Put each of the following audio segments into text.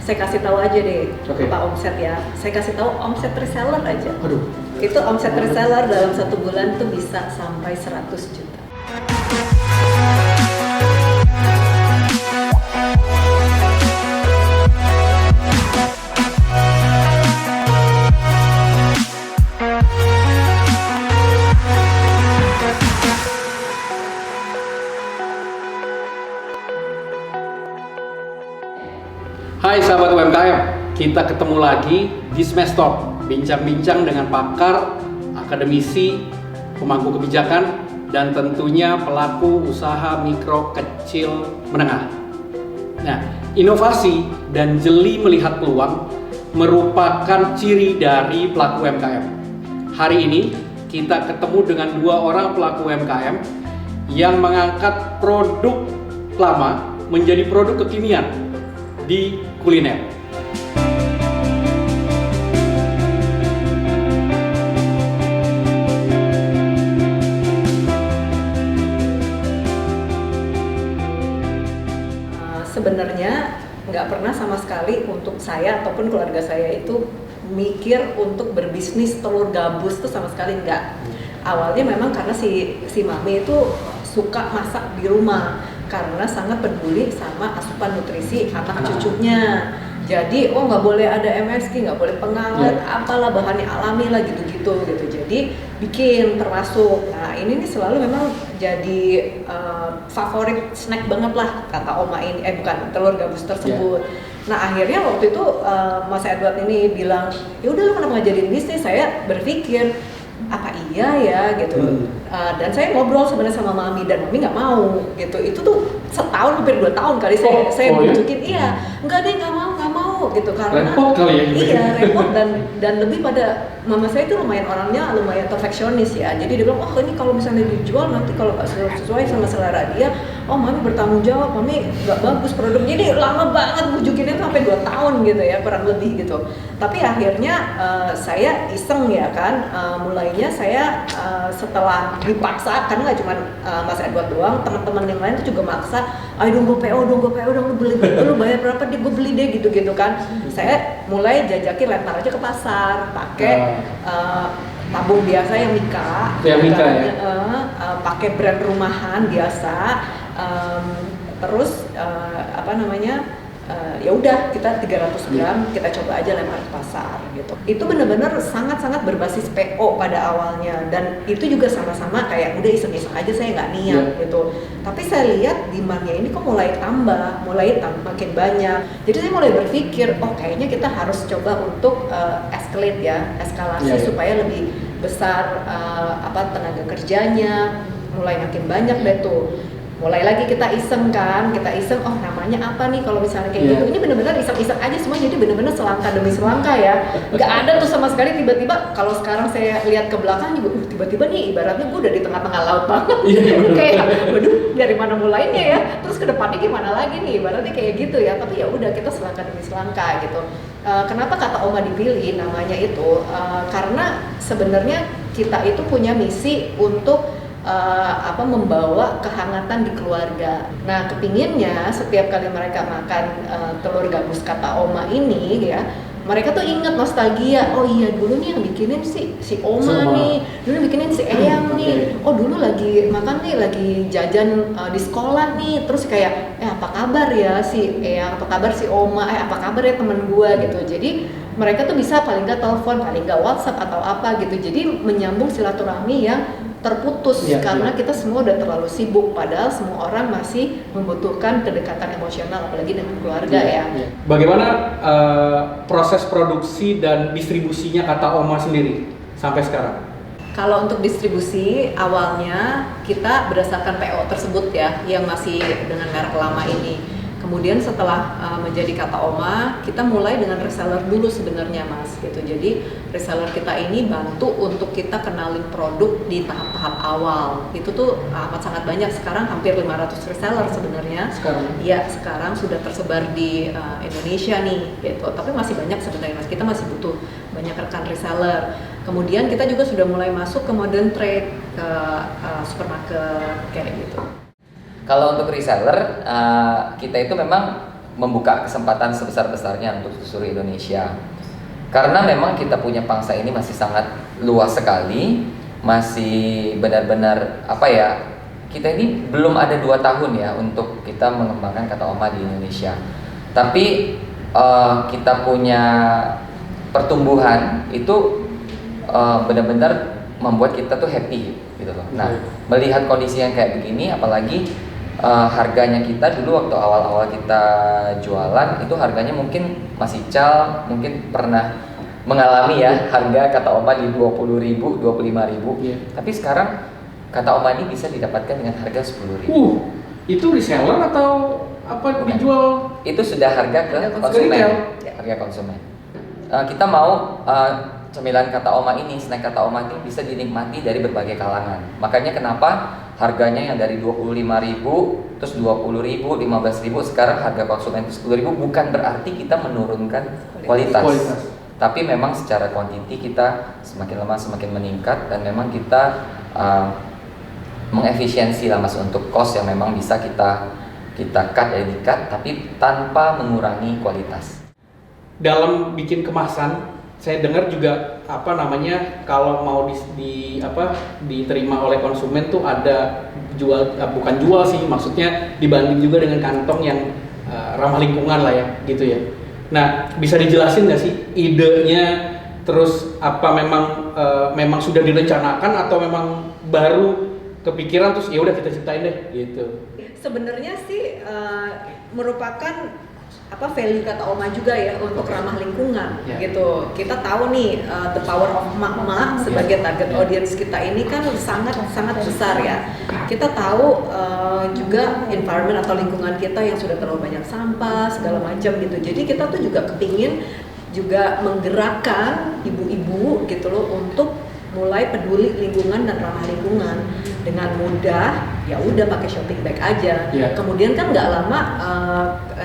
Saya kasih tahu aja deh, Oke. apa omset ya. Saya kasih tahu omset reseller aja. Aduh. Itu omset reseller dalam 1 bulan tuh bisa sampai 100 juta. Hai sahabat UMKM, kita ketemu lagi di Smash Talk, bincang-bincang dengan pakar, akademisi, pemangku kebijakan, dan tentunya pelaku usaha mikro, kecil, menengah. Nah, inovasi dan jeli melihat peluang merupakan ciri dari pelaku UMKM. Hari ini kita ketemu dengan 2 orang pelaku UMKM yang mengangkat produk lama menjadi produk kekinian di kuliner. Sebenarnya nggak pernah sama sekali untuk saya ataupun keluarga saya itu mikir untuk berbisnis telur gabus tuh sama sekali nggak. Awalnya memang karena si mami itu suka masak di rumah karena sangat peduli sama asupan nutrisi anak cucunya. Jadi nggak boleh ada MSG, nggak boleh pengawet, apalah bahannya alami lah gitu-gitu gitu. Jadi bikin termasuk. Nah ini nih selalu memang jadi favorit snack banget lah kata Oma ini, bukan telur gabus tersebut. Nah akhirnya waktu itu Mas Edward ini bilang, ya udah lu kenapa nggak jadiin bisnis? Saya berpikir apa iya ya gitu. Dan saya ngobrol sebenarnya sama mami dan mami nggak mau gitu. Itu tuh setahun hampir 2 tahun kali saya bujukin, iya nggak deh, nggak mau gitu karena repot kali ya gitu. Iya repot dan lebih pada mama saya itu lumayan perfeksionis ya. Jadi dia bilang, ini kalau misalnya dijual nanti kalau nggak sesuai sama selera dia, mami bertanggung jawab, mami nggak bagus produknya. Jadi lama banget bujukinnya tuh sampai 2 tahun gitu ya kurang lebih gitu. Tapi akhirnya saya iseng ya kan, mulainya saya setelah dipaksa, kan nggak cuma Mas Edward doang, teman-teman yang lain tuh juga maksa, ayo dong gue PO dong, lu beli, lu bayar berapa deh, gue beli deh gitu kan. Saya mulai jajakin lempar aja ke pasar, pakai tabung biasa yang Mika, pakai brand rumahan biasa, terus ya udah kita 300 gram kita coba aja lempar ke pasar gitu. Itu benar-benar sangat-sangat berbasis PO pada awalnya, dan itu juga sama-sama kayak udah iseng-iseng aja, saya nggak niat gitu. Tapi saya lihat demandnya ini kok mulai tambah makin banyak. Jadi saya mulai berpikir, kayaknya kita harus coba untuk eskalasi supaya lebih besar tenaga kerjanya, mulai makin banyak deh tuh. Mulai lagi kita iseng, namanya apa nih kalau misalnya kayak gitu. Ini benar-benar iseng-iseng aja semua, jadi benar-benar selangkah demi selangkah ya. Nggak ada tuh sama sekali tiba-tiba, kalau sekarang saya lihat ke belakang juga, tiba-tiba nih ibaratnya gue udah di tengah-tengah laut banget. Kayak, waduh dari mana mulainya ya, terus ke depannya gimana lagi nih, ibaratnya kayak gitu ya. Tapi ya udah kita selangkah demi selangkah gitu. Kenapa kata Oma dipilih namanya itu? Karena sebenarnya kita itu punya misi untuk membawa kehangatan di keluarga. Nah, kepinginnya setiap kali mereka makan telur gabus kata Oma ini ya, mereka tuh ingat nostalgia. Oh iya, dulu nih yang bikinin si Oma nih, dulu bikinin si Eyang nih. Oh dulu lagi makan nih, lagi jajan di sekolah nih. Terus kayak, apa kabar ya si Eyang, apa kabar si Oma, apa kabar ya temen gua gitu. Jadi mereka tuh bisa paling nggak telepon, paling nggak WhatsApp atau apa gitu. Jadi menyambung silaturahmi yang terputus karena kita semua udah terlalu sibuk, padahal semua orang masih membutuhkan kedekatan emosional apalagi dengan keluarga ya. Bagaimana proses produksi dan distribusinya kata Oma sendiri sampai sekarang? Kalau untuk distribusi awalnya kita berdasarkan PO tersebut ya, yang masih dengan merek lama ini. Kemudian setelah menjadi kata Oma, kita mulai dengan reseller dulu sebenarnya Mas gitu. Jadi reseller kita ini bantu untuk kita kenalin produk di tahap-tahap awal. Itu tuh amat sangat banyak, sekarang hampir 500 reseller sebenarnya. Sekarang? Iya, sekarang sudah tersebar di Indonesia nih gitu. Tapi masih banyak sebenarnya Mas, kita masih butuh banyak rekan reseller. Kemudian kita juga sudah mulai masuk ke modern trade, ke supermarket kayak gitu. Kalau untuk reseller, kita itu memang membuka kesempatan sebesar-besarnya untuk seluruh Indonesia. Karena memang kita punya pangsa ini masih sangat luas sekali, masih benar-benar kita ini belum ada 2 tahun ya untuk kita mengembangkan kata oma di Indonesia. Tapi kita punya pertumbuhan itu benar-benar membuat kita tuh happy gitu loh. Nah, melihat kondisi yang kayak begini, apalagi harganya kita dulu waktu awal-awal kita jualan itu harganya mungkin Mas Ical mungkin pernah mengalami ya harga kata oma di 20.000, 25.000. Tapi sekarang kata oma ini bisa didapatkan dengan harga 10.000. Itu reseller atau apa dijual? Itu sudah harga ke konsumen. Harga konsumen. Kita mau cemilan kata oma ini, snack kata oma ini bisa dinikmati dari berbagai kalangan. Makanya kenapa harganya yang dari 25.000 terus 20.000, 15.000 sekarang harga konsumen itu 10.000, bukan berarti kita menurunkan kualitas. Tapi memang secara kuantiti kita semakin lama semakin meningkat dan memang kita mengefisiensi lah Mas untuk cost yang memang bisa kita cut tapi tanpa mengurangi kualitas. Dalam bikin kemasan, saya dengar juga kalau mau diterima oleh konsumen tuh ada bukan jual sih, maksudnya dibanding juga dengan kantong yang ramah lingkungan lah ya gitu ya. Nah, bisa dijelasin nggak sih idenya, terus apa memang sudah direncanakan atau memang baru kepikiran terus ya udah kita ciptain deh gitu. Sebenarnya sih merupakan value kata oma juga ya untuk ramah lingkungan gitu. Kita tahu nih the power of emak-emak sebagai target audience kita ini kan sangat besar ya. Kita tahu juga environment atau lingkungan kita yang sudah terlalu banyak sampah segala macam gitu. Jadi kita tuh juga kepingin juga menggerakkan ibu-ibu gitu loh untuk mulai peduli lingkungan dan ramah lingkungan dengan mudah. Ya udah pakai shopping bag aja. Kemudian kan nggak lama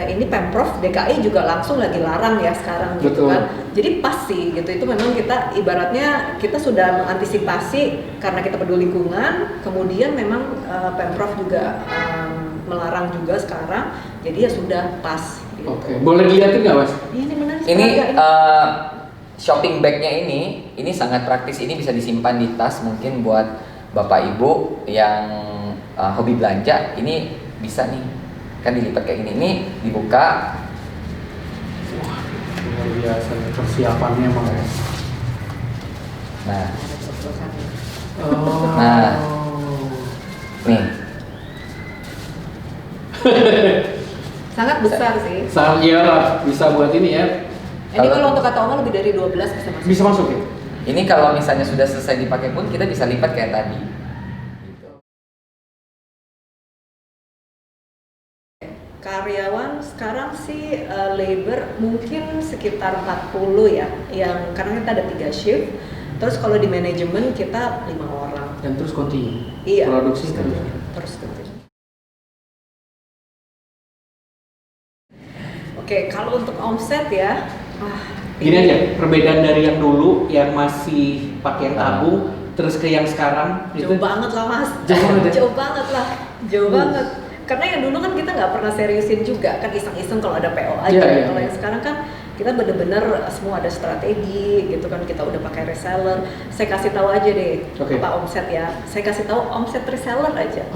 ini Pemprov DKI juga langsung lagi larang ya sekarang gitu kan. Jadi pas sih gitu, itu memang kita ibaratnya kita sudah mengantisipasi karena kita peduli lingkungan. Kemudian memang Pemprov juga melarang juga sekarang. Jadi ya sudah pas. Gitu. Oke, boleh dilihatin nggak Mas? Ini menarik. Ini shopping bagnya ini sangat praktis. Ini bisa disimpan di tas mungkin buat bapak ibu yang hobi belanja. Ini bisa nih, kan dilipat kayak gini. Ini dibuka. Wah, luar biasa persiapannya Mas. Nah, nih. Sangat besar sih. Iya lah, bisa buat ini ya. Ini kalau untuk kata oma lebih dari 12 bisa masuk. Bisa masuk ya? Ini kalau misalnya sudah selesai dipakai pun kita bisa lipat kayak tadi. Karyawan sekarang sih labor mungkin sekitar 40 ya, yang karena kita ada 3 shift. Terus kalau di manajemen kita 5 orang. Dan terus continue. Iya. Produksi terus continue. Oke, kalau untuk omset ya, gini aja, perbedaan dari yang dulu yang masih pakai yang tabung terus ke yang sekarang jauh banget lah Mas. Jauh banget. Karena yang dulu kan kita nggak pernah seriusin juga, kan iseng-iseng kalau ada PO aja. Kalau yang sekarang kan kita bener-bener semua ada strategi gitu kan, kita udah pakai reseller. Saya kasih tahu aja deh apa omset ya. Saya kasih tahu omset reseller aja.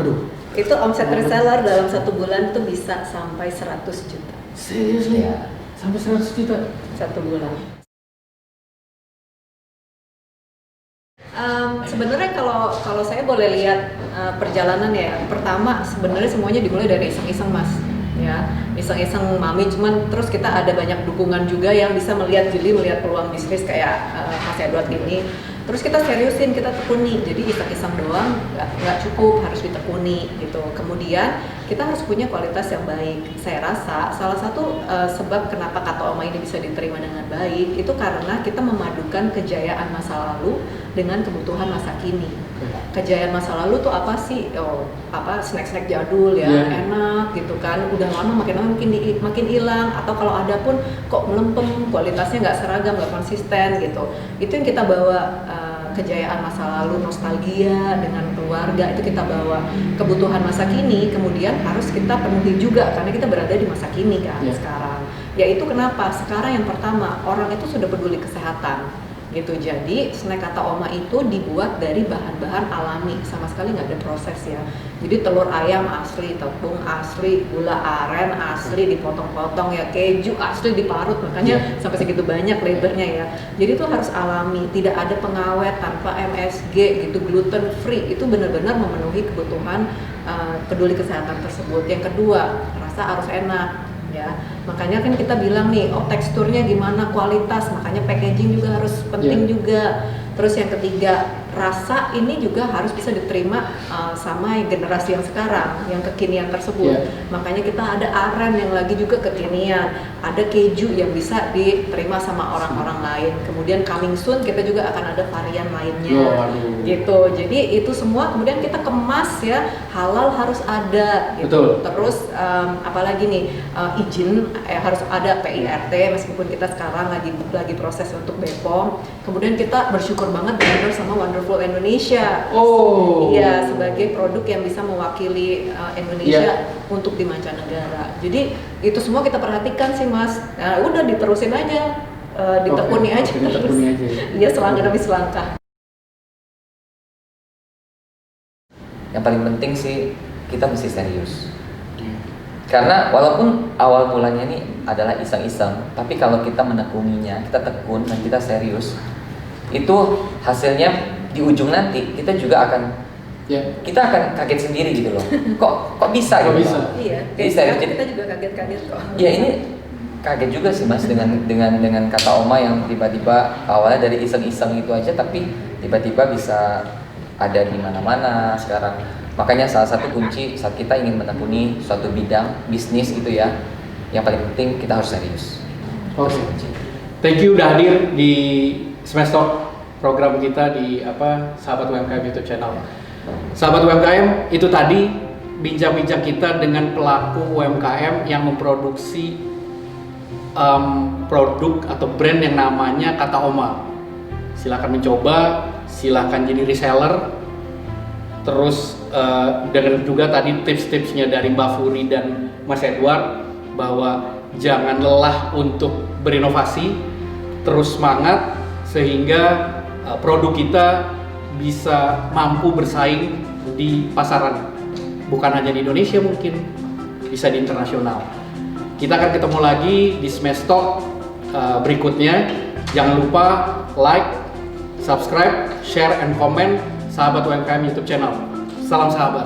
Itu omset reseller dalam 1 bulan tuh bisa sampai 100 juta. Seriously? Ya. Sampai 100 juta? 1 bulan. Sebenarnya kalau saya boleh lihat perjalanan ya, pertama sebenarnya semuanya dimulai dari iseng-iseng Mas, ya iseng-iseng mami, cuman terus kita ada banyak dukungan juga yang bisa melihat peluang bisnis kayak Mas Edward ini. Terus kita seriusin, kita tekuni, jadi iseng-iseng doang nggak cukup, harus ditekuni gitu. Kemudian kita harus punya kualitas yang baik. Saya rasa salah satu sebab kenapa kata oma ini bisa diterima dengan baik itu karena kita memadukan kejayaan masa lalu dengan kebutuhan masa kini. Kejayaan masa lalu tuh apa sih? Snack-snack jadul ya, enak gitu kan. Udah lama makin lama makin hilang, atau kalau ada pun kok melempem, kualitasnya nggak seragam, nggak konsisten gitu. Itu yang kita bawa kejayaan masa lalu, nostalgia dengan keluarga itu kita bawa. Kebutuhan masa kini kemudian harus kita penuhi juga karena kita berada di masa kini kan sekarang. Yaitu kenapa? Sekarang yang pertama, orang itu sudah peduli kesehatan gitu. Jadi snack kata Oma itu dibuat dari bahan-bahan alami, sama sekali nggak ada proses ya. Jadi telur ayam asli, tepung asli, gula aren asli dipotong-potong ya, keju asli diparut, makanya sampai segitu banyak lebarnya ya. Jadi itu harus alami, tidak ada pengawet, tanpa MSG gitu, gluten free. Itu benar-benar memenuhi kebutuhan peduli kesehatan tersebut. Yang kedua, rasa harus enak ya, makanya kan kita bilang nih, oh teksturnya gimana, kualitas, makanya packaging juga harus penting juga. Terus yang ketiga, rasa ini juga harus bisa diterima sama generasi yang sekarang, yang kekinian tersebut. Makanya kita ada aren yang lagi juga kekinian, ada keju yang bisa diterima sama orang-orang lain. Kemudian coming soon kita juga akan ada varian lainnya, gitu. Jadi itu semua kemudian kita kemas ya, halal harus ada, gitu. Betul. Terus apalagi nih, izin harus ada PIRT meskipun kita sekarang lagi proses untuk BPOM. Kemudian kita bersyukur banget benar sama Wonderful Indonesia. Iya, sebagai produk yang bisa mewakili Indonesia untuk di mancanegara. Jadi itu semua kita perhatikan sih Mas. Nah, udah diterusin aja, ditekuni aja terus. Iya, selangkah demi selangkah. Yang paling penting sih kita mesti serius. Karena walaupun awal mulanya ini adalah iseng-iseng, tapi kalau kita menekuninya, kita tekun dan kita serius, itu hasilnya di ujung nanti kita juga akan kita akan kaget sendiri gitu loh. Kok bisa gitu? Iya. Jadi kita juga kaget-kaget kok. Ya ini kaget juga sih Mas dengan kata Oma yang tiba-tiba awalnya dari iseng-iseng itu aja, tapi tiba-tiba bisa ada di mana-mana sekarang. Makanya salah satu kunci saat kita ingin menekuni suatu bidang bisnis itu ya, yang paling penting kita harus serius. Thank you udah hadir di Smash Talk program kita di Sahabat UMKM YouTube channel. Sahabat UMKM, itu tadi bincang-bincang kita dengan pelaku UMKM yang memproduksi produk atau brand yang namanya Kata Oma. Silakan mencoba, silakan jadi reseller. Terus dengan juga tadi tips-tipsnya dari Mbak Furi dan Mas Edward bahwa jangan lelah untuk berinovasi, terus semangat sehingga produk kita bisa mampu bersaing di pasaran, bukan hanya di Indonesia, mungkin bisa di internasional. Kita akan ketemu lagi di Smash Talk berikutnya. Jangan lupa like, subscribe, share, and comment Sahabat UMKM YouTube channel. Salam sahabat.